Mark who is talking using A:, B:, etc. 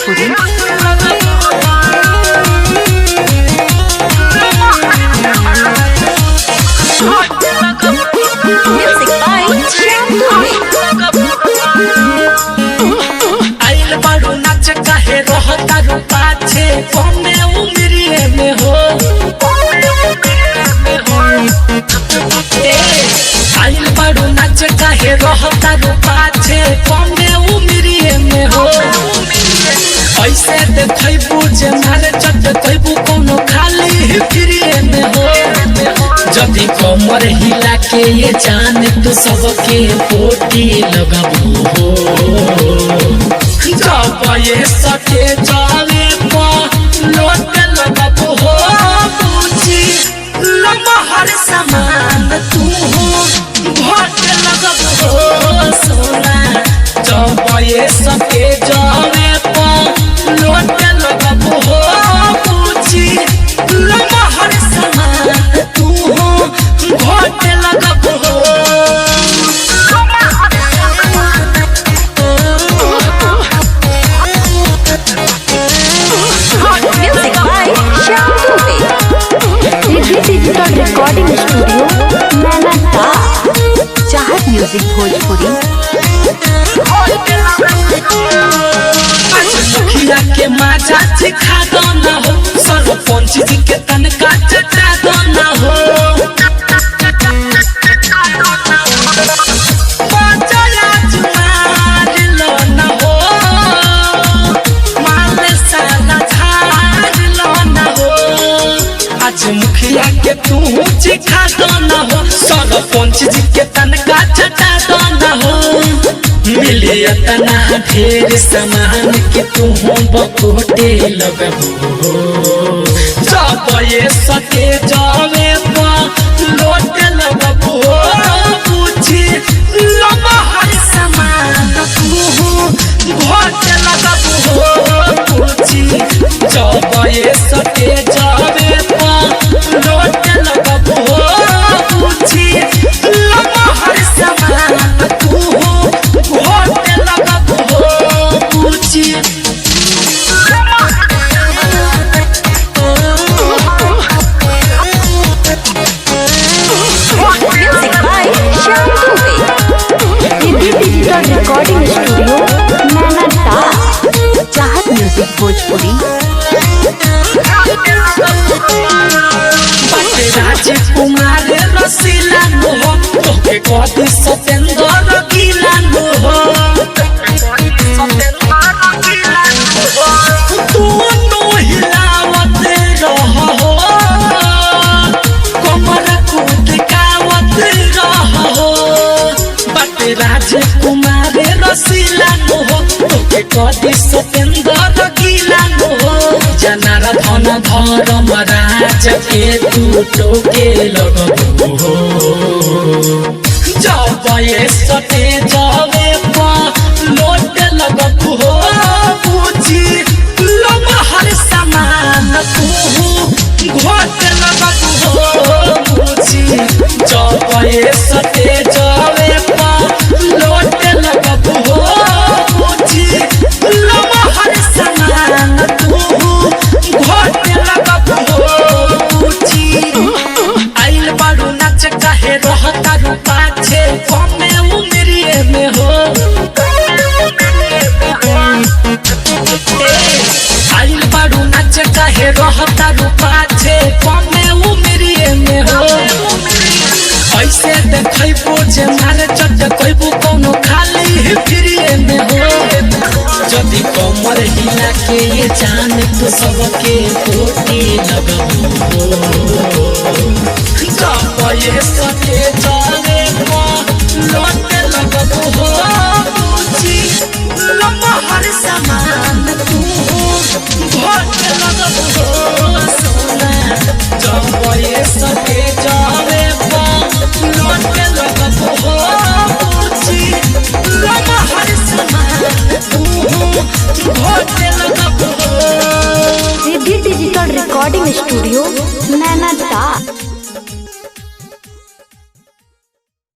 A: Bhojpuri. Music by Shyam
B: आइल बारू नाच काहे रहता रू पाछे कमे उम्रिए में हो आइल बारू नाच काहे रहता रू पाछे कमे उम्रिए में हो ऐसे देखैबू जे मारे चट कैबू कोनो खाली फिरिए में हो जदी कमर हिला के ये जान तू सबके पोटी लगाबू हो जब ये सके जावे पा लोट लगाबू हो पूछी लमहर समान तू हो घोट लगाबू हो सोना जब ये सके जावे पा लोट लगाबू हो पूछी लमहर समान तू हो घोट लगाबू हो
A: डिजिटल रिकॉर्डिंग स्टूडियो मैनाता चाहत म्यूजिक भोजपुरी।
B: मुखिया के माजा चिखा दो ना हो सरपंच जी के तनका चटा दो ना हो बचया जुमार लो ना हो माल साला झाड़ लो ना हो आज मुखिया के तू चिखा दो ना हो सरपंच जी के तनका चटा दो ना हो मिली इतना ढेर सामान के तू बकोटे लगबू जब ये सके जावे पा लोट लगबू पूछी लमहर सामान तू घोट लगबू पूछी जब ये सके जावे पा लोट लगबू पूछी लमहर सामान तू घोट लगबू पूछी
A: music by Shyam digital recording studio मैनाता चाहत म्यूजिक भोजपुरी।
B: राजकुमार रसीला हो तोके कदी सतेंद्र गीला हो तू नो हिलावत रहो कमर कुदकावत रहो बट राजकुमार रसीला हो तोके कदी सतेंद्र गीला हो जनार्दन धर्म राज के तू टोके लगबू हो जब ये सटे जावे पा लोट लगबू हो पूछी लमहर सामान तू घोट लगबू हो पूछी जब ये सटे जावे पा लोट लगबू हो पूछी लमहर सामान तू घोट लगबू हो पूछी आइल बारू नाच काहे रहता रू पाछे कमे उम्रिए में हो आइल बारू नाच काहे रहता रू पाछे कमे उम्रिए में हो ऐसे देखैबू जे मारे चट कैबू कोनो खाली फिरिए में हो जदी कमर हिला के ये जान तू सबके पोटी लगबू हो जब ये सके